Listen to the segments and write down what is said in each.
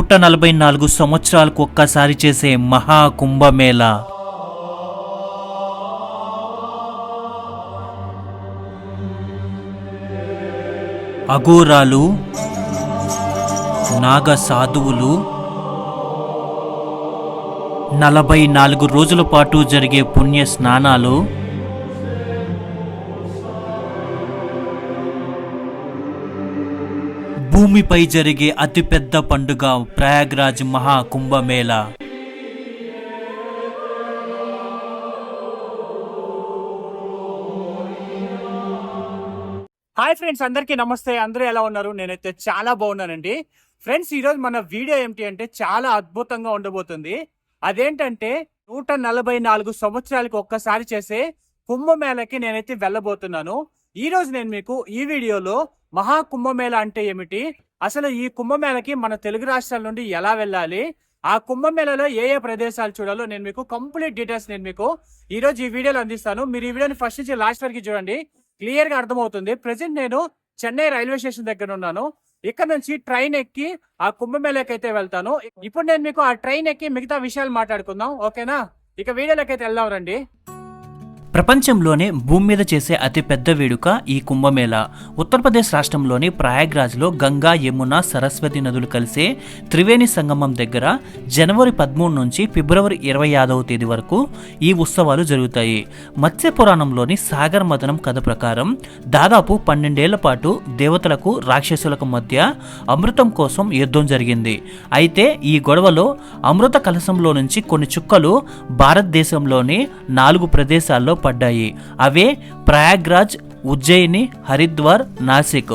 144 సంవత్సరాలకు ఒక్కసారి చేసే మహా కుంభమేళా. అఘోరాలు, నాగ సాధువులు 44 రోజుల పాటు జరిగే పుణ్య స్నానాలు, భూమిపై జరిగే అతిపెద్ద పండుగ ప్రయాగ్రాజ్ మహా కుంభమేళా. హాయ్ ఫ్రెండ్స్, అందరికీ నమస్తే. అందరూ ఎలా ఉన్నారు? నేనైతే చాలా బాగున్నానండి. ఫ్రెండ్స్, ఈరోజు మన వీడియో ఏమిటి అంటే చాలా అద్భుతంగా ఉండబోతుంది. అదేంటంటే 144 సంవత్సరాలకు ఒక్కసారి చేసే కుంభమేళకి నేనైతే వెళ్ళబోతున్నాను. ఈ రోజు నేను మీకు ఈ వీడియోలో మహా కుంభమేళ అంటే ఏమిటి, అసలు ఈ కుంభమేళకి మన తెలుగు రాష్ట్రాల నుండి ఎలా వెళ్ళాలి, ఆ కుంభమేళలో ఏ ఏ ప్రదేశాలు చూడాలో నేను మీకు కంప్లీట్ డీటెయిల్స్ నేను మీకు ఈ రోజు ఈ వీడియోలో అందిస్తాను. మీరు ఈ వీడియోని ఫస్ట్ నుంచి లాస్ట్ వరకు చూడండి, క్లియర్ గా అర్థమవుతుంది. ప్రెసెంట్ నేను చెన్నై రైల్వే స్టేషన్ దగ్గర ఉన్నాను. ఇక్కడ నుంచి ట్రైన్ ఎక్కి ఆ కుంభమేళకి అయితే వెళ్తాను. ఇప్పుడు నేను మీకు ఆ ట్రైన్ ఎక్కి మిగతా విషయాలు మాట్లాడుకుందాం, ఓకేనా? ఇక వీడియోలోకి అయితే వెళ్దాం రండి. ప్రపంచంలోనే భూమి మీద చేసే అతి పెద్ద వేడుక ఈ కుంభమేళా. ఉత్తరప్రదేశ్ రాష్ట్రంలోని ప్రయాగ్రాజ్లో గంగా, యమున, సరస్వతి నదులు కలిసే త్రివేణి సంగమం దగ్గర జనవరి 13 నుంచి ఫిబ్రవరి 25వ తేదీ వరకు ఈ ఉత్సవాలు జరుగుతాయి. మత్స్య పురాణంలోని సాగర్ మథనం కథ ప్రకారం దాదాపు 12 ఏళ్ల పాటు దేవతలకు రాక్షసులకు మధ్య అమృతం కోసం యుద్ధం జరిగింది. అయితే ఈ గొడవలో అమృత కలశంలో నుంచి కొన్ని చుక్కలు భారతదేశంలోని 4 ప్రదేశాల్లో పడ్డాయి. అవే ప్రయాగ్రాజ్, ఉజ్జయిని, హరిద్వార్, నాసిక్.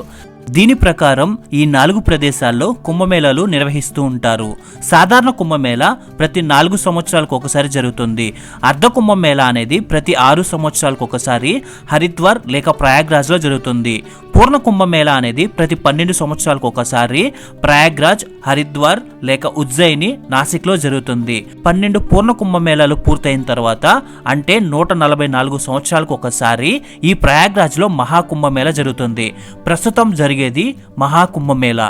దీని ప్రకారం ఈ 4 ప్రదేశాల్లో కుంభమేళాలు నిర్వహిస్తూ ఉంటారు. సాధారణ కుంభమేళా ప్రతి 4 సంవత్సరాలకు ఒకసారి జరుగుతుంది. అర్ధ కుంభమేళా అనేది ప్రతి 6 సంవత్సరాలకు ఒకసారి హరిద్వార్ లేక ప్రయాగ్రాజ్లో జరుగుతుంది. పూర్ణ కుంభమేళా అనేది ప్రతి 12 సంవత్సరాలకు ఒకసారి ప్రయాగ్రాజ్, హరిద్వార్ లేక ఉజ్జయిని, నాసిక్లో జరుగుతుంది. 12 పూర్ణ కుంభమేళాలు పూర్తయిన తర్వాత అంటే 144 సంవత్సరాలకు ఒకసారి ఈ ప్రయాగ్రాజ్లో మహాకుంభమేళా జరుగుతుంది. ప్రస్తుతం జరిగేది మహాకుంభమేళా.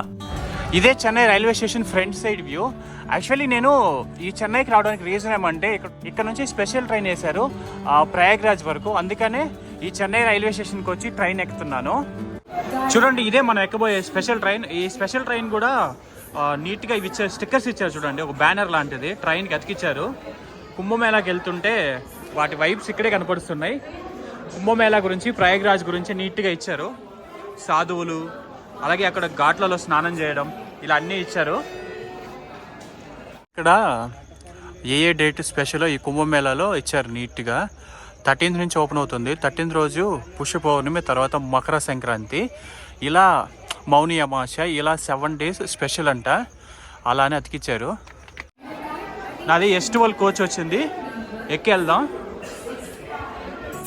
ఇదే Chennai railway station front side view. Actually నేను ఈ చెన్నైకి రావడానికి రీజన్ ఏమంటే ఇక్కడ నుంచి స్పెషల్ ట్రైన్ వేశారు ప్రయాగ్రాజ్ వరకు, అందుకనే ఈ చెన్నై రైల్వే స్టేషన్కి వచ్చి ట్రైన్ ఎక్కుతున్నాను. చూడండి, ఇదే మనం ఎక్కబోయే స్పెషల్ ట్రైన్. ఈ స్పెషల్ ట్రైన్ కూడా నీట్గా ఇవి ఇచ్చారు, స్టిక్కర్స్ ఇచ్చారు చూడండి, ఒక బ్యానర్ లాంటిది ట్రైన్కి అతికిచ్చారు. కుంభమేళాకి వెళ్తుంటే వాటి వైబ్స్ ఇక్కడే కనపడుతున్నాయి. కుంభమేళా గురించి, ప్రయాగ్రాజ్ గురించి నీట్గా ఇచ్చారు. సాధువులు, అలాగే అక్కడ ఘాట్లలో స్నానం చేయడం, ఇలా అన్నీ ఇచ్చారు. ఇక్కడ ఏ డేట్ స్పెషల్ ఈ కుంభమేళాలో ఇచ్చారు నీట్గా. 13th నుంచి ఓపెన్ అవుతుంది. 13th రోజు పుష్య పౌర్ణమి, తర్వాత మకర సంక్రాంతి, ఇలా మౌని అమావాస్య, ఇలా 7 days స్పెషల్ అంట. అలానే అతికిచ్చారు. నాది S12 కోచ్ వచ్చింది, ఎక్కి వెళ్దాం.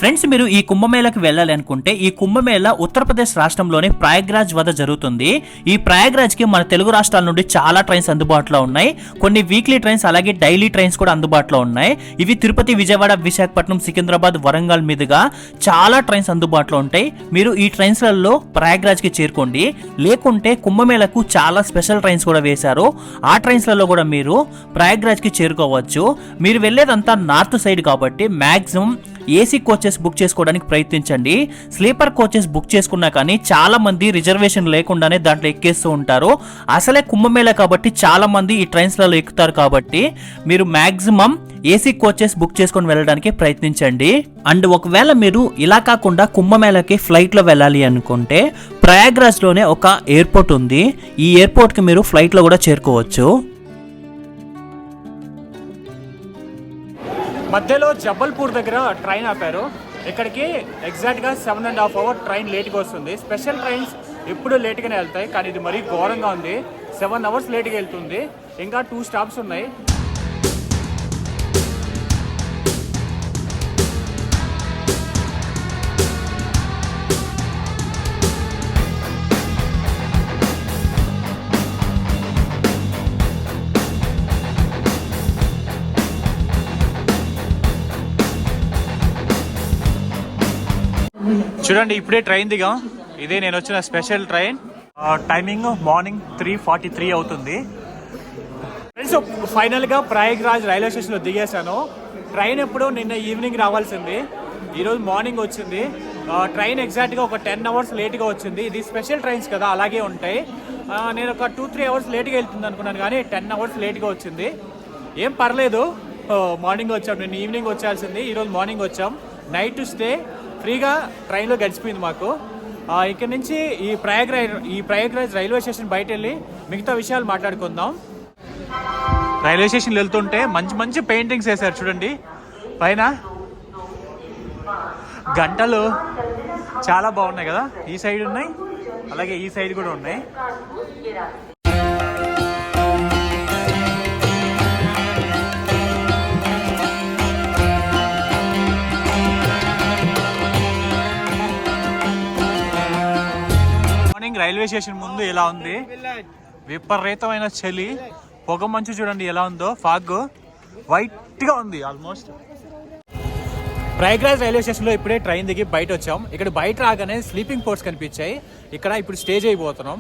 ఫ్రెండ్స్, మీరు ఈ కుంభమేళాకి వెళ్ళాలి అనుకుంటే ఈ కుంభమేళా ఉత్తరప్రదేశ్ రాష్ట్రంలోని ప్రయాగ్రాజ్ వద్ద జరుగుతుంది. ఈ ప్రయాగ్రాజ్కి మన తెలుగు రాష్ట్రాల నుండి చాలా ట్రైన్స్ అందుబాటులో ఉన్నాయి. కొన్ని వీక్లీ ట్రైన్స్ అలాగే డైలీ ట్రైన్స్ కూడా అందుబాటులో ఉన్నాయి. ఇవి తిరుపతి, విజయవాడ, విశాఖపట్నం, సికింద్రాబాద్, వరంగల్ మీదుగా చాలా ట్రైన్స్ అందుబాటులో ఉంటాయి. మీరు ఈ ట్రైన్స్లలో ప్రయాగ్రాజ్కి చేరుకోండి. లేకుంటే కుంభమేళాకు చాలా స్పెషల్ ట్రైన్స్ కూడా వేశారు. ఆ ట్రైన్స్లలో కూడా మీరు ప్రయాగ్రాజ్కి చేరుకోవచ్చు. మీరు వెళ్ళేదంతా నార్త్ సైడ్ కాబట్టి మ్యాక్సిమం ఏసీ కోచెస్ బుక్ చేసుకోవడానికి ప్రయత్నించండి. స్లీపర్ కోచెస్ బుక్ చేసుకున్నా కానీ చాలా మంది రిజర్వేషన్ లేకుండానే దాంట్లో ఎక్కేస్తూ ఉంటారు. అసలే కుంభమేళా కాబట్టి చాలా మంది ఈ ట్రైన్స్లలో ఎక్కుతారు. కాబట్టి మీరు మ్యాక్సిమం ఏసీ కోచెస్ బుక్ చేసుకొని వెళ్ళడానికి ప్రయత్నించండి. అండ్ ఒకవేళ మీరు ఇలా కాకుండా కుంభమేళాకి ఫ్లైట్లో వెళ్ళాలి అనుకుంటే ప్రయాగ్రాజ్లోనే ఒక ఎయిర్పోర్ట్ ఉంది. ఈ ఎయిర్పోర్ట్కి మీరు ఫ్లైట్లో కూడా చేరుకోవచ్చు. మధ్యలో జబల్పూర్ దగ్గర ట్రైన్ ఆపారు. ఇక్కడికి ఎగ్జాక్ట్గా 7.5 hours ట్రైన్ లేట్గా వస్తుంది. స్పెషల్ ట్రైన్స్ ఎప్పుడు లేట్గానే వెళ్తాయి, కానీ ఇది మరీ ఘోరంగా ఉంది. 7 hours లేట్గా వెళ్తుంది. ఇంకా 2 stops ఉన్నాయి. చూడండి, ఇప్పుడే ట్రైన్ దిగాం. ఇదే నేను వచ్చిన స్పెషల్ ట్రైన్. టైమింగ్ మార్నింగ్ 3:43 అవుతుంది. ఫ్రెండ్స్ ఫైనల్గా ప్రయాగ్రాజ్ రైల్వే స్టేషన్లో దిగేశాను. ట్రైన్ ఎప్పుడు నిన్న ఈవినింగ్ రావాల్సింది, ఈరోజు మార్నింగ్ వచ్చింది. ట్రైన్ ఎగ్జాక్ట్గా ఒక 10 అవర్స్ లేట్గా వచ్చింది. ఇది స్పెషల్ ట్రైన్స్ కదా, అలాగే ఉంటాయి. నేను ఒక 2-3 అవర్స్ లేట్గా వెళ్తుంది అనుకున్నాను, కానీ 10 అవర్స్ లేట్గా వచ్చింది. ఏం పర్లేదు, మార్నింగ్ వచ్చాం. నిన్న ఈవినింగ్ వచ్చాల్సింది, ఈరోజు మార్నింగ్ వచ్చాం. నైట్ స్టే ఫ్రీగా ట్రైన్లో గడిచిపోయింది మాకు. ఇక్కడ నుంచి ఈ ప్రయాగ్రాజ్ రైల్వే స్టేషన్ బయట వెళ్ళి మిగతా విషయాలు మాట్లాడుకుందాం. రైల్వే స్టేషన్ వెళ్తుంటే మంచి మంచి పెయింటింగ్స్ వేశారు చూడండి. పైన గంటలు చాలా బాగున్నాయి కదా, ఈ సైడ్ ఉన్నాయి, అలాగే ఈ సైడ్ కూడా ఉన్నాయి. మార్నింగ్ రైల్వే స్టేషన్ ముందు ఎలా ఉంది, విపరీతమైన చలి, పొగ మంచు చూడండి ఎలా ఉందో, ఫాగ్ వైట్ గా ఉంది ఆల్మోస్ట్. ప్రయాగ్రాజ్ రైల్వే స్టేషన్లో ఇప్పుడే ట్రైన్ దిగి బయట వచ్చాం. ఇక్కడ బయట రాగానే స్లీపింగ్ పోర్ట్స్ కనిపించాయి. ఇక్కడ ఇప్పుడు స్టే చేయబోతున్నాం.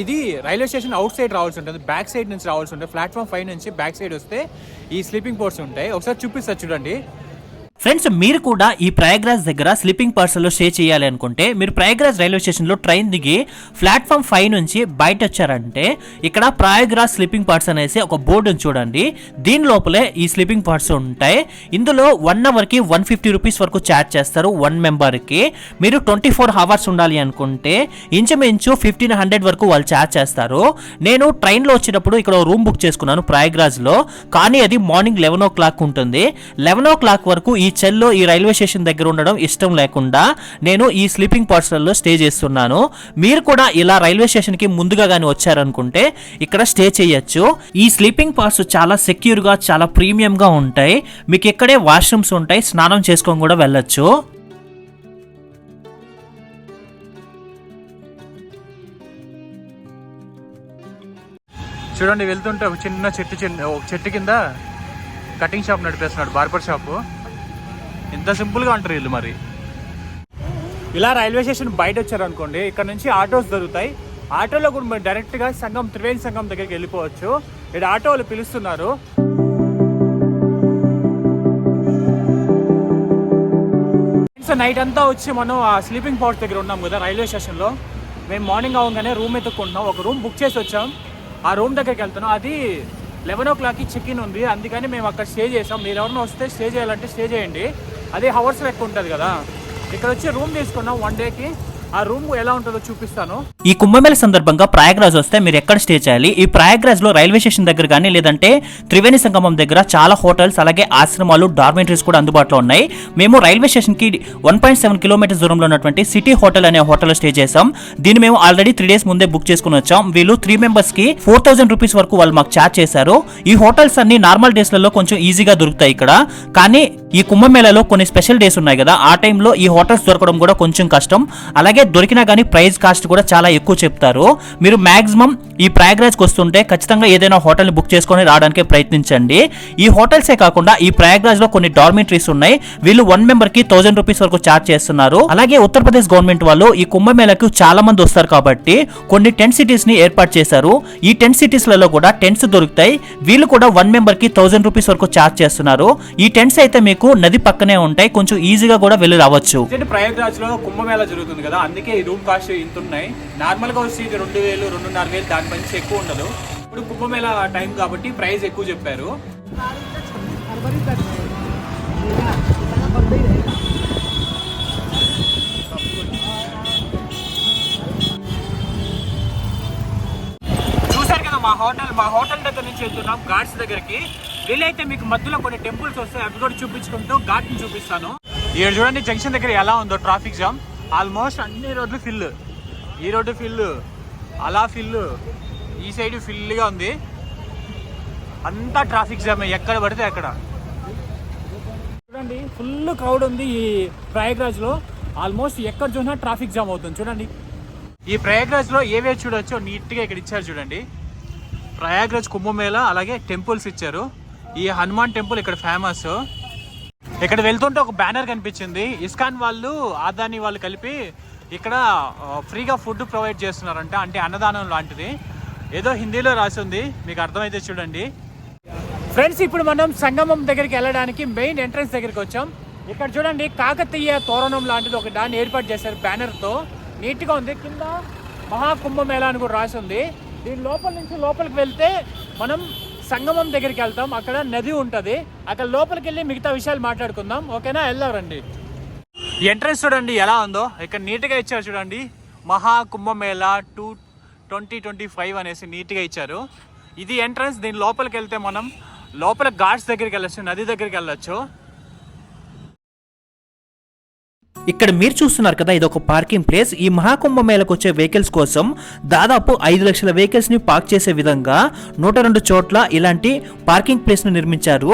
ఇది రైల్వే స్టేషన్ అవుట్ సైడ్ రావాల్సి ఉంటుంది, బ్యాక్ సైడ్ నుంచి రావాల్సి ఉంటుంది. ప్లాట్ఫామ్ 5 నుంచి బ్యాక్ సైడ్ వస్తే ఈ స్లీపింగ్ పోర్ట్స్ ఉంటాయి. ఒకసారి చూపిస్తా చూడండి. ఫ్రెండ్స్, మీరు కూడా ఈ ప్రయాగ్రాజ్ దగ్గర స్లీపింగ్ పర్సన్లో స్టే చేయాలి అనుకుంటే మీరు ప్రయాగ్రాజ్ రైల్వే స్టేషన్లో ట్రైన్ దిగి ప్లాట్ఫామ్ 5 నుంచి బయట వచ్చారంటే ఇక్కడ ప్రయాగ్రాజ్ స్లీపింగ్ పార్ట్స్ అనేసి ఒక బోర్డుని చూడండి. దీని లోపలే ఈ స్లీపింగ్ పార్ట్స్ ఉంటాయి. ఇందులో 1 అవర్కి 150 రూపీస్ వరకు ఛార్జ్ చేస్తారు 1 మెంబర్కి. మీరు 24 అవర్స్ ఉండాలి అనుకుంటే ఇంచుమించు 1500 వరకు వాళ్ళు ఛార్జ్ చేస్తారు. నేను ట్రైన్లో వచ్చేటప్పుడు ఇక్కడ రూమ్ బుక్ చేసుకున్నాను ప్రయాగ్రాజ్లో, కానీ అది మార్నింగ్ 11 o'clock ఉంటుంది. 11 o'clock వరకు ఈ చెల్లో ఈ రైల్వే స్టేషన్ దగ్గర ఉండడం ఇష్టం లేకుండా నేను ఈ స్లీపింగ్ పార్ట్స్లలో స్టే చేస్తున్నాను. మీరు కూడా ఇలా రైల్వే స్టేషన్ కి ముందుగా గానీ వచ్చారనుకుంటే ఇక్కడ స్టే చేయొచ్చు. ఈ స్లీపింగ్ పార్ట్స్ చాలా సెక్యూర్ గా, చాలా ప్రీమియం గా ఉంటాయి. మీకు ఇక్కడే వాష్రూమ్స్ ఉంటాయి, స్నానం చేసుకొని కూడా వెళ్ళొచ్చు. చూడండి వెళ్తుంటే ఒక చిన్న చెట్టు కింద కటింగ్ షాప్ నడిపేస్తున్నాడు, బార్బర్ షాపు. ఎంత సింపుల్గా ఉంటారు వీళ్ళు. మరి ఇలా రైల్వే స్టేషన్ బయట వచ్చారనుకోండి, ఇక్కడ నుంచి ఆటోస్ దొరుకుతాయి. ఆటోలో కూడా మీరు డైరెక్ట్గా త్రివేణి సంఘం దగ్గరికి వెళ్ళిపోవచ్చు. ఇక్కడ ఆటో వాళ్ళు పిలుస్తున్నారు. నైట్ అంతా వచ్చి మనం ఆ స్లీపింగ్ పార్ట్స్ దగ్గర ఉన్నాం కదా రైల్వే స్టేషన్లో. మేము మార్నింగ్ అవ్వగానే రూమ్ ఎత్తుకుంటున్నాం. ఒక రూమ్ బుక్ చేసి వచ్చాం. ఆ రూమ్ దగ్గరికి వెళ్తున్నాం. అది 11 o'clockకి చెక్ ఇన్ ఉంది, అందుకని మేము అక్కడ స్టే చేసాం. మీరు ఎవరైనా వస్తే స్టే చేయాలంటే స్టే చేయండి, అదే హవర్స్ లెక్క ఉంటుంది కదా. ఇక్కడ వచ్చి రూమ్ తీసుకున్నాం 1 డేకి. ఆ రూమ్ ఎలా ఉంటుందో చూపిస్తాను. ఈ కుంభమేళ సందర్భంగా ప్రయాగ్రాజ్ వస్తే మీరు ఎక్కడ స్టే చేయాలి? ఈ ప్రయాగ్రాజ్ లో రైల్వే స్టేషన్ దగ్గర కానీ లేదంటే త్రివేణి సంగమం దగ్గర చాలా హోటల్స్, అలాగే ఆశ్రమాలు, డార్మెంటరీస్ కూడా అందుబాటులో ఉన్నాయి. మేము రైల్వే స్టేషన్ కి 1.7 కిలోమీటర్స్ దూరంలో ఉన్నటువంటి సిటీ హోటల్ అనే హోటల్ స్టే చేసాం. దీన్ని మేము ఆల్రెడీ 3 days ముందే బుక్ చేసుకుని వచ్చాం. వీళ్ళు 3 members కి 4000 రూపీస్ వరకు వాళ్ళు మాకు ఛార్జ్ చేశారు. ఈ హోటల్స్ అన్ని నార్మల్ డేస్ లలో కొంచెం ఈజీగా దొరుకుతాయి ఇక్కడ, కానీ ఈ కుంభమేళలో కొన్ని స్పెషల్ డేస్ ఉన్నాయి కదా, ఆ టైంలో ఈ హోటల్స్ దొరకడం కూడా కొంచెం కష్టం. అలాగే దొరికినా కానీ ప్రైస్ కాస్ట్ కూడా చాలా ఎక్కువ చెప్తారు. మీరు మాక్సిమం ఈ ప్రయాగ్రాజ్కి వస్తుంటే ఖచ్చితంగా ఏదైనా హోటల్ని బుక్ చేసుకొని రావడానికి ప్రయత్నించండి. ఈ హోటల్సే కాకుండా ఈ ప్రయాగ్రాజ్లో కొన్ని డార్మెంటరీస్ ఉన్నాయి. వీళ్ళు 1 memberకి 1000 రూపీస్ వరకు ఛార్జ్ చేస్తున్నారు. అలాగే ఉత్తరప్రదేశ్ గవర్నమెంట్ వాళ్ళు ఈ కుంభమేళకు చాలా మంది వస్తారు కాబట్టి కొన్ని టెంట్ సిటీస్ ని ఏర్పాటు చేశారు. ఈ టెంట్ సిటీస్ లలో కూడా టెంట్స్ దొరుకుతాయి. వీళ్ళు కూడా 1 memberకి 1000 రూపీస్ వరకు ఛార్జ్ చేస్తున్నారు. ఈ టెంట్స్ అయితే మీకు నది పక్కనే ఉంటాయి, కొంచెం ఈజీగా కూడా వెళ్ళి రావచ్చు. ప్రయాగ్రాజ్ లో కుంభమేళ జరుగుతుంది కదా, అందుకే ఈ రూమ్ కాస్ట్ ఇంత ఉన్నాయి. నార్మల్ గా వచ్చి 2000, 2500 దాని నుంచి ఎక్కువ ఉండదు. ఇప్పుడు కుంభమేళ టైం కాబట్టి ప్రైస్ ఎక్కువ చెప్పారు. చూసారు కదా మా హోటల్ దగ్గర నుంచి వెళ్తున్నాం ఘాట్స్ దగ్గరికి. వీలైతే మీకు మధ్యలో కొన్ని టెంపుల్స్ వస్తాయి, అవి కూడా చూపించుకుంటూ ఘాట్ ని చూపిస్తాను. ఇక్కడ చూడండి జంక్షన్ దగ్గర ఎలా ఉందో ట్రాఫిక్ జామ్. ఆల్మోస్ట్ అన్ని రోడ్లు ఫిల్, ఈ రోడ్డు ఫిల్, అలా ఫిల్, ఈ సైడ్ ఫిల్గా ఉంది. అంతా ట్రాఫిక్ జామ్, ఎక్కడ పడితే అక్కడ. చూడండి ఫుల్ క్రౌడ్ ఉంది ఈ ప్రయాగ్రాజ్లో. ఆల్మోస్ట్ ఎక్కడ చూసినా ట్రాఫిక్ జామ్ అవుతుంది. చూడండి ఈ ప్రయాగ్రాజ్లో ఏవే చూడొచ్చో నీట్గా ఇక్కడ ఇచ్చారు చూడండి. ప్రయాగ్రాజ్ కుంభమేళ, అలాగే టెంపుల్స్ ఇచ్చారు. ఈ హనుమాన్ టెంపుల్ ఇక్కడ ఫేమస్. ఇక్కడ వెళ్తుంటే ఒక బ్యానర్ కనిపించింది. ఇస్కాన్ వాళ్ళు, ఆదాని వాళ్ళు కలిపి ఇక్కడ ఫ్రీగా ఫుడ్ ప్రొవైడ్ చేస్తున్నారంట, అంటే అన్నదానం లాంటిది. ఏదో హిందీలో రాసి ఉంది, మీకు అర్థమైతే చూడండి. ఫ్రెండ్స్, ఇప్పుడు మనం సంగమం దగ్గరికి వెళ్ళడానికి మెయిన్ ఎంట్రన్స్ దగ్గరికి వచ్చాం. ఇక్కడ చూడండి, కాకతీయ తోరణం లాంటిది ఒక దాన్ని ఏర్పాటు చేశారు బ్యానర్తో. నీట్గా ఉంది. కింద మహాకుంభమేళా అని కూడా రాసి ఉంది. దీని లోపల నుంచి లోపలికి వెళ్తే మనం సంగమం దగ్గరికి వెళ్తాం. అక్కడ నది ఉంటుంది. అక్కడ లోపలికి వెళ్ళి మిగతా విషయాలు మాట్లాడుకుందాం. ఓకేనా? వెళ్దారండి. ఎంట్రన్స్ చూడండి ఎలా ఉందో. ఇక్కడ నీట్గా ఇచ్చారు చూడండి, మహాకుంభమేళా 2025 అనేసి నీట్గా ఇచ్చారు. ఇది ఎంట్రన్స్. దీని లోపలికి వెళ్తే మనం లోపల ఘాట్స్ దగ్గరికి వెళ్ళొచ్చు, నది దగ్గరికి వెళ్ళొచ్చు. ఇక్కడ మీరు చూస్తున్నారు కదా, ఇది ఒక పార్కింగ్ ప్లేస్. ఈ మహాకుంభమేళకు వచ్చే వెహికల్స్ కోసం దాదాపు 5 లక్షల వెహికల్స్ ని పార్క్ చేసే విధంగా 102 చోట్ల ఇలాంటి పార్కింగ్ ప్లేస్ ను నిర్మించారు.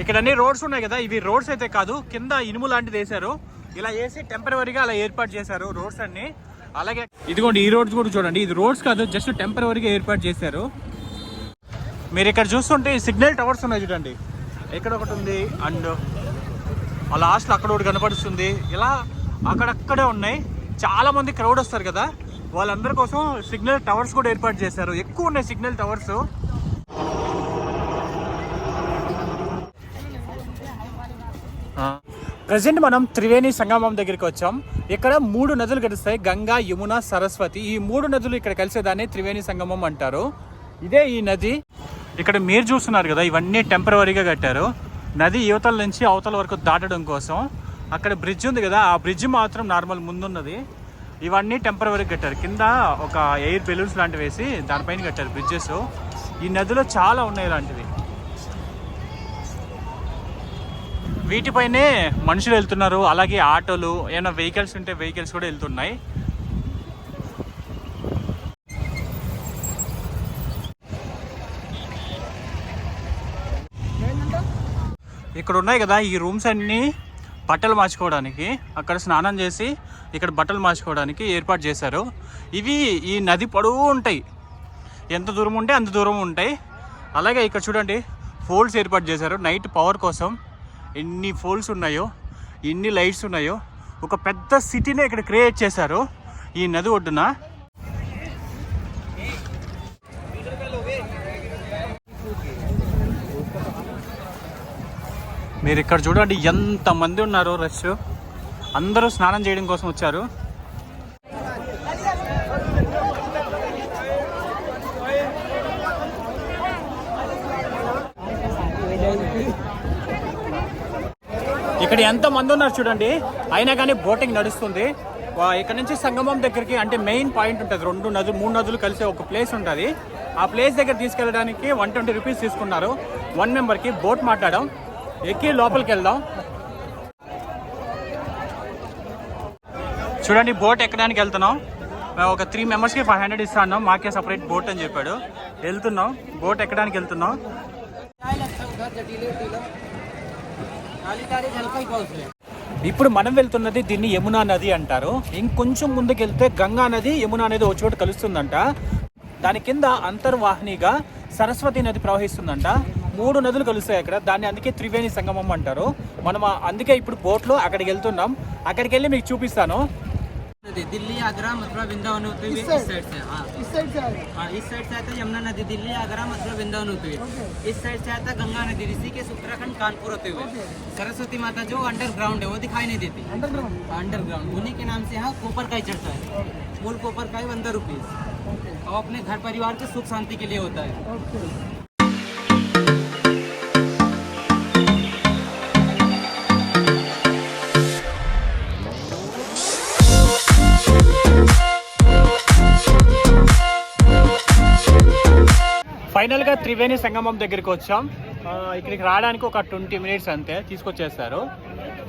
ఇక్కడ అన్ని రోడ్స్ ఉన్నాయి కదా, ఇవి రోడ్స్ అయితే కాదు, కింద ఇనుము లాంటిది వేశారు. ఇలా వేసి టెంపరవరీగా అలా ఏర్పాటు చేశారు రోడ్స్ అన్ని. అలాగే ఇదిగోండి, ఈ రోడ్స్ కూడా చూడండి, ఇది రోడ్స్ కాదు, జస్ట్ టెంపరవరీగా ఏర్పాటు చేశారు. మీరు ఇక్కడ చూస్తుంటే సిగ్నల్ టవర్స్ ఉన్నాయి చూడండి, ఇక్కడ ఒకటి ఉంది, అండ్ ఆ లాస్ట్లో అక్కడ ఒకటి కనపడుతుంది. ఇలా అక్కడక్కడే ఉన్నాయి. చాలా మంది క్రౌడ్ వస్తారు కదా, వాళ్ళందరి కోసం సిగ్నల్ టవర్స్ కూడా ఏర్పాటు చేశారు. ఎక్కువ ఉన్నాయి సిగ్నల్ టవర్స్. ప్రజెంట్ మనం త్రివేణి సంగమం దగ్గరికి వచ్చాం. ఇక్కడ 3 నదులు కలుస్తాయి, గంగా, యమున, సరస్వతి. ఈ 3 నదులు ఇక్కడ కలిసేదాన్ని త్రివేణి సంగమం అంటారు. ఇదే ఈ నది. ఇక్కడ మీరు చూస్తున్నారు కదా, ఇవన్నీ టెంపరవరీగా కట్టారు. నది యువతల నుంచి అవతల వరకు దాటడం కోసం. అక్కడ బ్రిడ్జ్ ఉంది కదా, ఆ బ్రిడ్జ్ మాత్రం నార్మల్ ముందున్నది. ఇవన్నీ టెంపరవరీగా కట్టారు. కింద ఒక ఎయిర్ బెలూన్స్ లాంటివి వేసి దానిపైన కట్టారు బ్రిడ్జెస్. ఈ నదిలో చాలా ఉన్నాయి ఇలాంటివి. వీటిపైనే మనుషులు వెళ్తున్నారు, అలాగే ఆటోలు, ఏమైనా వెహికల్స్ ఉంటే వెహికల్స్ కూడా వెళ్తున్నాయి. ఇక్కడ ఉన్నాయి కదా ఈ రూమ్స్ అన్నీ బట్టలు మార్చుకోవడానికి, అక్కడ స్నానం చేసి ఇక్కడ బట్టలు మార్చుకోవడానికి ఏర్పాటు చేశారు. ఇవి ఈ నది పొడవు ఉంటాయి, ఎంత దూరం ఉంటే అంత దూరం ఉంటాయి. అలాగే ఇక్కడ చూడండి, పోల్స్ ఏర్పాటు చేశారు నైట్ పవర్ కోసం. ఎన్ని పోల్స్ ఉన్నాయో, ఎన్ని లైట్స్ ఉన్నాయో, ఒక పెద్ద సిటీనే ఇక్కడ క్రియేట్ చేశారు ఈ నది ఒడ్డున. మీరు ఇక్కడ చూడండి ఎంతమంది ఉన్నారో, రష్. అందరూ స్నానం చేయడం కోసం వచ్చారు. ఇక్కడ ఎంతమంది ఉన్నారు చూడండి, అయినా కానీ బోటింగ్ నడుస్తుంది. ఇక్కడ నుంచి సంగమం దగ్గరికి, అంటే మెయిన్ పాయింట్ ఉంటుంది, 3 నదులు కలిసే ఒక ప్లేస్ ఉంటుంది. ఆ ప్లేస్ దగ్గర తీసుకెళ్ళడానికి 120 రూపీస్ తీసుకున్నారు 1 మెంబర్కి. బోట్ మాట్లాడడం, ఎక్కి లోపలికి వెళ్దాం. చూడండి, బోట్ ఎక్కడానికి వెళ్తున్నాం. ఒక 3 మెంబర్స్కి 500 ఇస్తాను, మాకే సపరేట్ బోట్ అని చెప్పాడు. వెళ్తున్నాం, బోట్ ఎక్కడానికి వెళ్తున్నాం. ఇప్పుడు మనం వెళ్తున్నది దీన్ని యమునా నది అంటారు. ఇంకొంచెం ముందుకు వెళ్తే గంగా నది, యమునా నది ఒక చోట కలుస్తుందంట. దాని కింద అంతర్వాహినిగా సరస్వతి నది ప్రవహిస్తుందంట. 3 నదులు కలుస్తాయి అక్కడ. దాన్ని అందుకే త్రివేణి సంగమం అంటారు. మనం అందుకే ఇప్పుడు బోట్లో అక్కడికి వెళ్తున్నాం. అక్కడికి వెళ్ళి మీకు చూపిస్తాను. दिल्ली आगरा मथुरा वृंदावन होते हुए इस साइड से इस साइड से आता है यमुना नदी, दिल्ली आगरा मथुरा वृंदावन होते हुए इस साइड से आता गंगा नदी, ऋषिकेश उत्तराखंड कानपुर होते हुए। सरस्वती माता जो अंडरग्राउंड है वो दिखाई नहीं देती, अंडरग्राउंड उन्हीं के नाम से यहाँ कोपरकाई चढ़ता है। मूल कोपरकाई 100 रुपीज और अपने घर परिवार के सुख शांति के लिए होता है। ఫైనల్ గా త్రివేణి సంగమం దగ్గరికి వచ్చాం. ఇక్కడికి రావడానికి ఒక 20 మినిట్స్ అంతే, తీసుకొచ్చేస్తారు.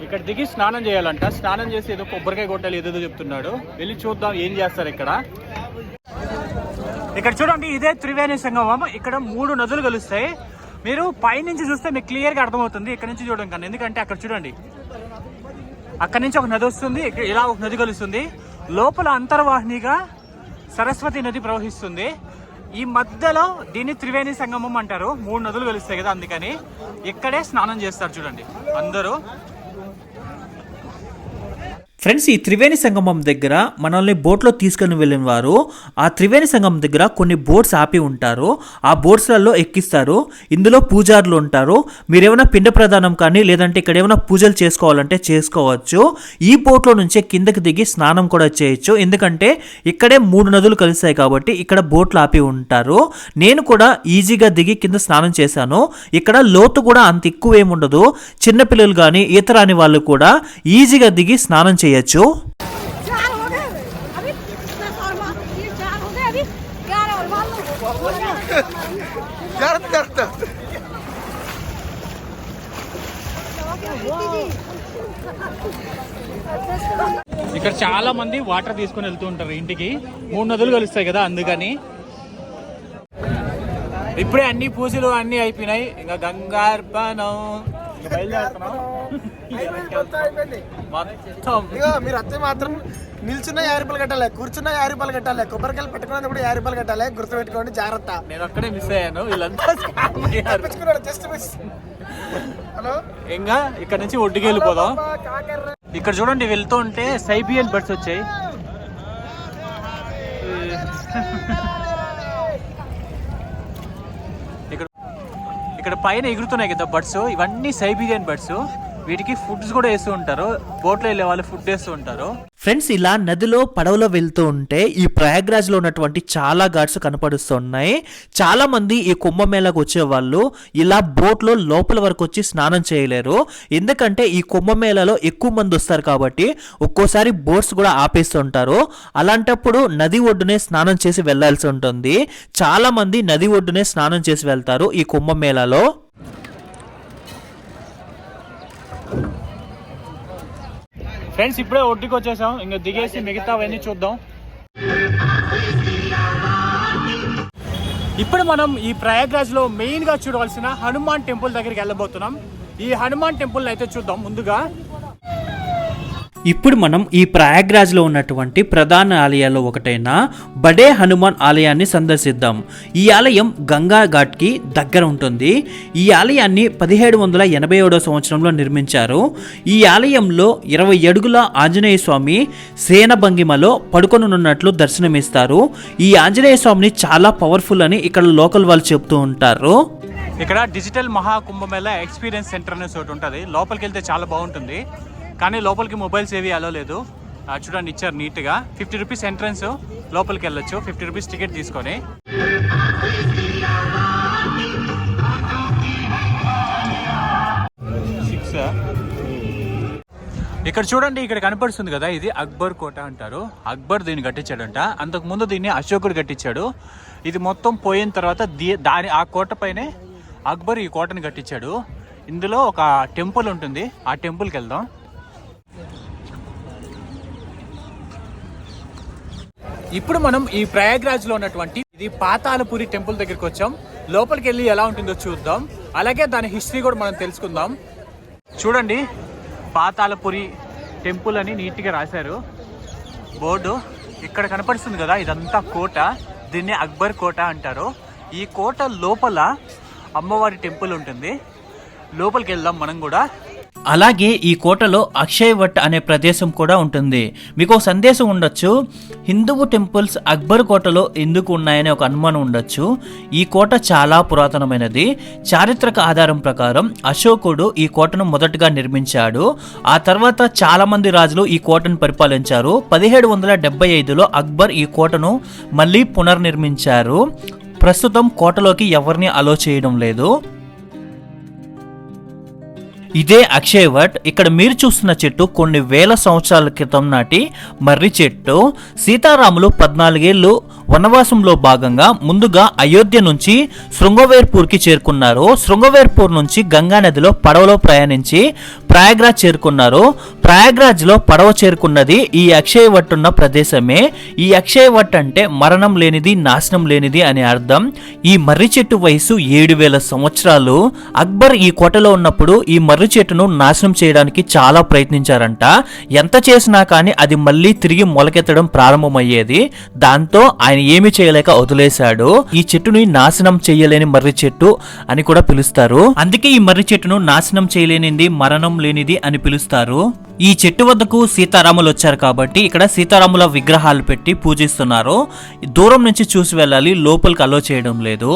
ఇక్కడ దిగి స్నానం చేయాలంట. స్నానం చేసి ఏదో కొబ్బరికాయ కొట్టాలి, ఏదేదో చెప్తున్నాడు. వెళ్ళి చూద్దాం ఏం చేస్తారు ఇక్కడ. ఇక్కడ చూడండి, ఇదే త్రివేణి సంగమం. ఇక్కడ 3 నదులు కలుస్తాయి. మీరు పైనుంచి చూస్తే మీకు క్లియర్గా అర్థమవుతుంది, ఇక్కడ నుంచి చూడడం కన్నా. ఎందుకంటే అక్కడ చూడండి, అక్కడ నుంచి ఒక నది వస్తుంది, ఇలా ఒక నది కలుస్తుంది. లోపల అంతర్వాహినిగా సరస్వతి నది ప్రవహిస్తుంది. ఈ మధ్యలో దీన్ని త్రివేణి సంగమం అంటారు. 3 నదులు కలుస్తాయి కదా, అందుకని ఇక్కడే స్నానం చేస్తారు చూడండి అందరూ. ఫ్రెండ్స్, ఈ త్రివేణి సంగమం దగ్గర మనల్ని బోట్లో తీసుకుని వెళ్ళిన వారు ఆ త్రివేణి సంగమం దగ్గర కొన్ని బోట్స్ ఆపి ఉంటారు. ఆ బోట్స్లలో ఎక్కిస్తారు. ఇందులో పూజారులు ఉంటారు. మీరు ఏమైనా పిండ ప్రదానం కానీ లేదంటే ఇక్కడ ఏమైనా పూజలు చేసుకోవాలంటే చేసుకోవచ్చు. ఈ బోట్లో నుంచే కిందకి దిగి స్నానం కూడా చేయొచ్చు. ఎందుకంటే ఇక్కడే 3 నదులు కలుస్తాయి కాబట్టి ఇక్కడ బోట్లు ఆపి ఉంటారు. నేను కూడా ఈజీగా దిగి కింద స్నానం చేశాను. ఇక్కడ లోతు కూడా అంత ఎక్కువ ఏముండదు. చిన్నపిల్లలు కానీ ఈత రాని వాళ్ళు కూడా ఈజీగా దిగి స్నానం చేయొచ్చు. ఇక్కడ చాలా మంది వాటర్ తీసుకుని వెళ్తూ ఉంటారు ఇంటికి. 3 నదులు కలుస్తాయి కదా, అందుకని. ఇప్పుడే అన్ని పూజలు అన్ని అయిపోయినాయి. ఇంకా గంగార్పణం మీరు అత్తే మాత్రం నిల్చున్న 50 రూపాయలు కట్టాలి, కూర్చున్న 50 రూపాయలు కట్టాలి, కొబ్బరికాయలు పెట్టుకున్నది కూడా 50 రూపాయలు కట్టాలి. గుర్తు పెట్టుకోండి, జాగ్రత్త. నేను అక్కడే మిస్ అయ్యాను. వీళ్ళంతా జస్ట్ మిస్. హలో, ఇంకా ఇక్కడ నుంచి ఒడ్డుకి వెళ్ళిపోదాం. ఇక్కడ చూడండి, వెళ్తూ ఉంటే సైబియన్ బర్డ్స్ వచ్చాయి. ఇక్కడ పైన ఎగురుతున్నాయి కదా బర్డ్స్, ఇవన్నీ సైబీరియన్ బర్డ్స్. వీటికి ఫుడ్స్ కూడా వేస్తూ ఉంటారు. బోట్లో వెళ్ళే వాళ్ళు ఫుడ్ వేస్తూ ఉంటారు. ఫ్రెండ్స్, ఇలా నదిలో పడవలో వెళ్తూ ఉంటే ఈ ప్రయాగ్రాజ్లో ఉన్నటువంటి చాలా ఘాట్స్ కనపడుస్తున్నాయి. చాలా మంది ఈ కుంభమేళకు వచ్చే వాళ్ళు ఇలా బోట్లో లోపల వరకు వచ్చి స్నానం చేయలేరు. ఎందుకంటే ఈ కుంభమేళలో ఎక్కువ మంది వస్తారు కాబట్టి ఒక్కోసారి బోట్స్ కూడా ఆపేస్తుంటారు. అలాంటప్పుడు నది ఒడ్డునే స్నానం చేసి వెళ్లాల్సి ఉంటుంది. చాలా మంది నది ఒడ్డునే స్నానం చేసి వెళ్తారు ఈ కుంభమేళలో. ఫ్రెండ్స్, ఇప్పుడే ఒడ్డుకి వచ్చేసాం. ఇంకా దిగేసి మిగతావన్నీ చూద్దాం. ఇప్పుడు మనం ఈ ప్రయాగ్రాజ్ లో మెయిన్ గా చూడవలసిన హనుమాన్ టెంపుల్ దగ్గరికి వెళ్ళబోతున్నాం. ఈ హనుమాన్ టెంపుల్ అయితే చూద్దాం. ముందుగా ఇప్పుడు మనం ఈ ప్రయాగ్రాజ్లో ఉన్నటువంటి ప్రధాన ఆలయాల్లో ఒకటైన బడే హనుమాన్ ఆలయాన్ని సందర్శిద్దాం. ఈ ఆలయం గంగా ఘాట్కి దగ్గర ఉంటుంది. ఈ ఆలయాన్ని 1787 సంవత్సరంలో నిర్మించారు. ఈ ఆలయంలో 20 అడుగుల ఆంజనేయ స్వామి సేన భంగిమలో పడుకొనున్నట్లు దర్శనమిస్తారు. ఈ ఆంజనేయ స్వామిని చాలా పవర్ఫుల్ అని ఇక్కడ లోకల్ వాళ్ళు చెప్తూ ఉంటారు. ఇక్కడ డిజిటల్ మహాకుంభమేళ ఎక్స్పీరియన్స్ సెంటర్ అనే చోటు ఉంటుంది. లోపలికి వెళ్తే చాలా బాగుంటుంది. కానీ లోపలికి మొబైల్స్ ఏవి అలో లేదు. చూడండి, ఇచ్చారు నీట్గా. 50 రూపీస్ ఎంట్రన్స్, లోపలికి వెళ్ళొచ్చు. 50 రూపీస్ టికెట్ తీసుకొని. ఇక్కడ చూడండి, ఇక్కడ కనపడుతుంది కదా, ఇది అక్బర్ కోట అంటారు. అక్బర్ దీన్ని కట్టించాడంట. అంతకు ముందు దీన్ని అశోకుడు కట్టించాడు. ఇది మొత్తం పోయిన తర్వాత ఆ కోట పైనే అక్బర్ ఈ కోటను కట్టించాడు. ఇందులో ఒక టెంపుల్ ఉంటుంది. ఆ టెంపుల్కి వెళ్దాం. ఇప్పుడు మనం ఈ ప్రయాగ్రాజ్ లో ఉన్నటువంటి ఇది పాతాళపురి టెంపుల్ దగ్గరికి వచ్చాం. లోపలికి వెళ్ళి ఎలా ఉంటుందో చూద్దాం. అలాగే దాని హిస్టరీ కూడా మనం తెలుసుకుందాం. చూడండి, పాతాళపురి టెంపుల్ అని నీట్గా రాశారు బోర్డు. ఇక్కడ కనపడుతుంది కదా, ఇదంతా కోట. దీన్ని అక్బర్ కోట అంటారు. ఈ కోట లోపల అమ్మవారి టెంపుల్ ఉంటుంది. లోపలికి వెళ్దాం మనం కూడా. అలాగే ఈ కోటలో అక్షయ్ వట్ అనే ప్రదేశం కూడా ఉంటుంది. మీకు ఒక సందేశం ఉండొచ్చు, హిందువు టెంపుల్స్ అక్బర్ కోటలో ఎందుకు ఉన్నాయని ఒక అనుమానం ఉండొచ్చు. ఈ కోట చాలా పురాతనమైనది. చారిత్రక ఆధారం ప్రకారం అశోకుడు ఈ కోటను మొదటగా నిర్మించాడు. ఆ తర్వాత చాలా మంది రాజులు ఈ కోటను పరిపాలించారు. 1775లో అక్బర్ ఈ కోటను మళ్ళీ పునర్నిర్మించారు. ప్రస్తుతం కోటలోకి ఎవరిని అలో చేయడం లేదు. ఇదే అక్షయ్ వట్. ఇక్కడ మీరు చూస్తున్న చెట్టు కొన్ని వేల సంవత్సరాల క్రితం నాటి మర్రి చెట్టు. సీతారాములు 14 ఏళ్ళు వనవాసంలో భాగంగా ముందుగా అయోధ్య నుంచి శృంగవేర్పూర్కి చేరుకున్నారు. శృంగవేర్పూర్ నుంచి గంగా నదిలో పడవలో ప్రయాణించి ప్రయాగ్రాజ్ చేరుకున్నారు. ప్రయాగ్రాజ్లో పడవ చేరుకున్నది ఈ అక్షయ్ వట్ ఉన్న ప్రదేశమే. ఈ అక్షయ్ వట్ అంటే మరణం లేనిది, నాశనం లేనిది అని అర్థం. ఈ మర్రి చెట్టు వయసు 7000 సంవత్సరాలు. అక్బర్ ఈ కోటలో ఉన్నప్పుడు ఈ మర్రి చెట్టును నాశనం చేయడానికి చాలా ప్రయత్నించారంట. ఎంత చేసినా కానీ అది మళ్ళీ తిరిగి మొలకెత్తడం ప్రారంభమయ్యేది. దాంతో ఆయన ఏమి చేయలేక వదిలేశాడు. ఈ చెట్టుని నాశనం చేయలేని మర్రి చెట్టు అని కూడా పిలుస్తారు. అందుకే ఈ మర్రి చెట్టును నాశనం చేయలేనిది, మరణం లేనిది అని పిలుస్తారు. ఈ చెట్టు వద్దకు సీతారాములు వచ్చారు కాబట్టి ఇక్కడ సీతారాముల విగ్రహాలు పెట్టి పూజిస్తున్నారు. దూరం నుంచి చూసి వెళ్ళాలి, లోపలికి అలో చేయడం లేదు.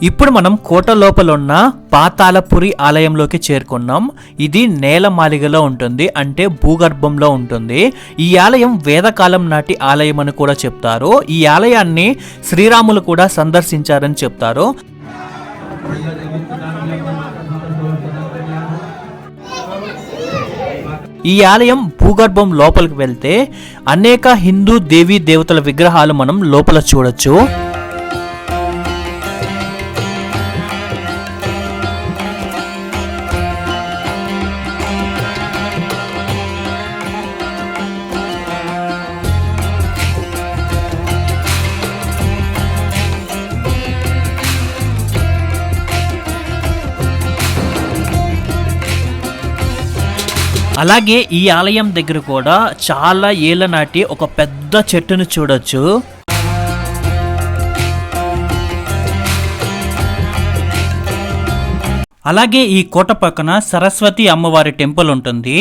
ఇప్పుడు మనం కోట లోపల ఉన్న పాతాళపురి ఆలయంలోకి చేరుకున్నాం. ఇది నేలమాలిగలో ఉంటుంది, అంటే భూగర్భంలో ఉంటుంది. ఈ ఆలయం వేదకాలం నాటి ఆలయం అని కూడా చెప్తారు. ఈ ఆలయాన్ని శ్రీరాములు కూడా సందర్శించారని చెప్తారు. ఈ ఆలయం భూగర్భం లోపలికి వెళ్తే అనేక హిందూ దేవీ దేవతల విగ్రహాలు మనం లోపల చూడొచ్చు. అలాగే ఈ ఆలయం దగ్గర కూడా చాలా ఏళ్ల నాటి ఒక పెద్ద చెట్టును చూడొచ్చు. అలాగే ఈ కోట పక్కన సరస్వతి అమ్మవారి టెంపుల్ ఉంటుంది.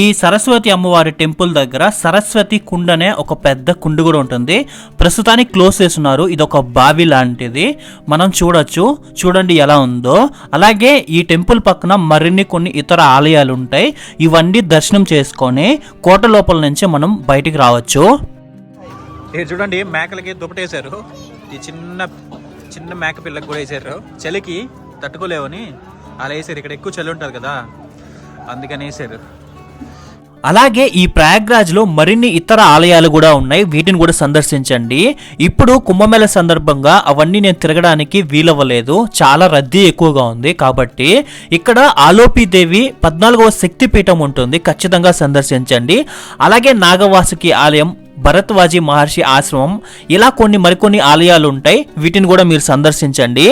ఈ సరస్వతి అమ్మవారి టెంపుల్ దగ్గర సరస్వతి కుండ అనే ఒక పెద్ద కుండ కూడా ఉంటుంది. ప్రస్తుతానికి క్లోజ్ చేస్తున్నారు. ఇది ఒక బావి లాంటిది, మనం చూడొచ్చు. చూడండి ఎలా ఉందో. అలాగే ఈ టెంపుల్ పక్కన మరిన్ని కొన్ని ఇతర ఆలయాలు ఉంటాయి. ఇవన్నీ దర్శనం చేసుకొని కోట లోపల నుంచి మనం బయటికి రావచ్చు. చూడండి, మేకలకి దుప్పటేశారు. ఈ చిన్న మేక పిల్లకి కూడా వేసారు. చలికి తట్టుకోలేవని అలా వేసారు. ఇక్కడ ఎక్కువ చలి ఉంటుంది కదా, అందుకని వేసారు. అలాగే ఈ ప్రయాగ్రాజ్లో మరిన్ని ఇతర ఆలయాలు కూడా ఉన్నాయి, వీటిని కూడా సందర్శించండి. ఇప్పుడు కుంభమేళ సందర్భంగా అవన్నీ నేను తిరగడానికి వీలవ్వలేదు, చాలా రద్దీ ఎక్కువగా ఉంది. కాబట్టి ఇక్కడ ఆలోపీదేవి 14వ శక్తిపీఠం ఉంటుంది, ఖచ్చితంగా సందర్శించండి. అలాగే నాగవాసుకి ఆలయం, భరద్వాజీ మహర్షి ఆశ్రమం, ఇలా మరికొన్ని ఆలయాలు ఉంటాయి, వీటిని కూడా మీరు సందర్శించండి.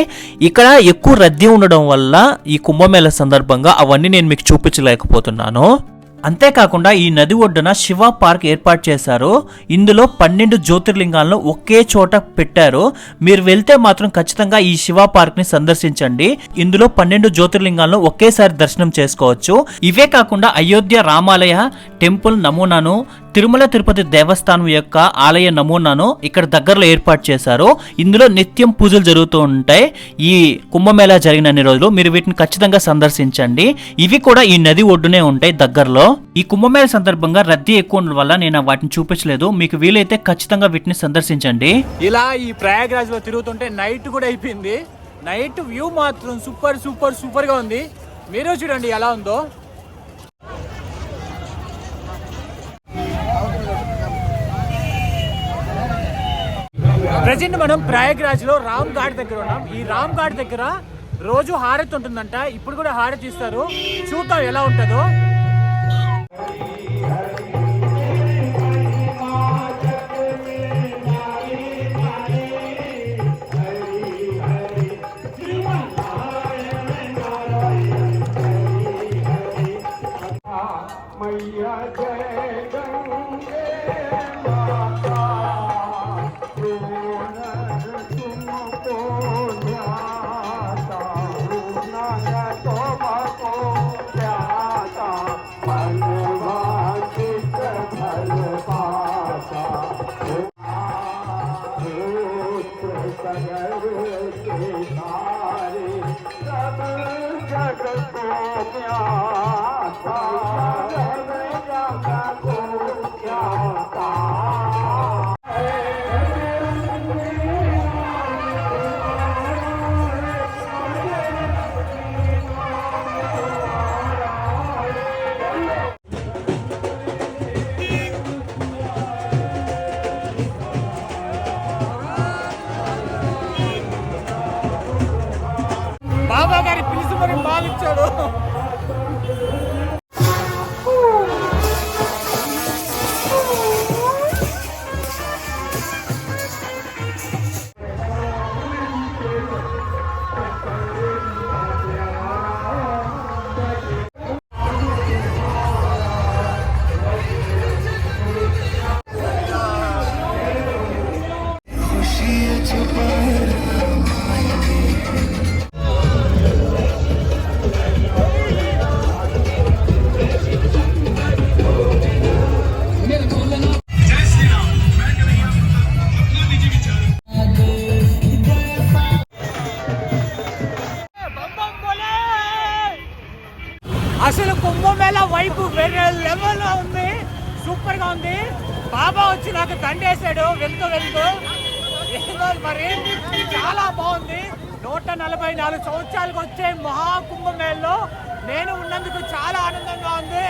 ఇక్కడ ఎక్కువ రద్దీ ఉండడం వల్ల ఈ కుంభమేళ సందర్భంగా అవన్నీ నేను మీకు చూపించలేకపోతున్నాను. అంతేకాకుండా ఈ నది ఒడ్డున శివ పార్క్ ఏర్పాటు చేశారు. ఇందులో 12 జ్యోతిర్లింగాలను ఒకే చోట పెట్టారు. మీరు వెళ్తే మాత్రం ఖచ్చితంగా ఈ శివ పార్క్ ని సందర్శించండి. ఇందులో 12 జ్యోతిర్లింగాలను ఒకేసారి దర్శనం చేసుకోవచ్చు. ఇవే కాకుండా అయోధ్య రామాలయ టెంపుల్ నమూనాను, తిరుమల తిరుపతి దేవస్థానం యొక్క ఆలయ నమూనాను ఇక్కడ దగ్గరలో ఏర్పాటు చేశారు. ఇందులో నిత్యం పూజలు జరుగుతూ ఉంటాయి. ఈ కుంభమేళా జరిగినన్ని రోజులు మీరు వీటిని ఖచ్చితంగా సందర్శించండి. ఇవి కూడా ఈ నది ఒడ్డునే ఉంటాయి దగ్గరలో. ఈ కుంభమేళ సందర్భంగా రద్దీ ఎక్కువ ఉండడం వల్ల నేను వాటిని చూపించలేదు. మీకు వీలైతే ఖచ్చితంగా వీటిని సందర్శించండి. ఇలా ఈ ప్రయాగ్రాజ్ లో తిరుగుతుంటే నైట్ కూడా అయిపోయింది. నైట్ వ్యూ మాత్రం సూపర్ సూపర్ సూపర్ గా ఉంది. మీరు చూడండి ఎలా ఉందో. ప్రజెంట్ మనం ప్రయాగ్రాజ్ లో రామ్ ఘాట్ దగ్గర ఉన్నాం. ఈ రామ్ ఘాట్ దగ్గర రోజు హారతి ఉంటుందంట. ఇప్పుడు కూడా హారతి ఇస్తారు, చూద్దాం ఎలా ఉంటుందో. బాబా గారి పిలిచి మరి బాలిచ్చాడు. అసలు కుంభమేళ వైపు వేరే లెవెల్లో ఉంది, సూపర్ గా ఉంది. బాబా వచ్చి నాకు దండేశాడు వెళ్తూ వెళ్తూ. ఏదో మరి చాలా బాగుంది. 144 సంవత్సరాలకు వచ్చే మహాకుంభమేళలో నేను ఉన్నందుకు చాలా ఆనందంగా ఉంది.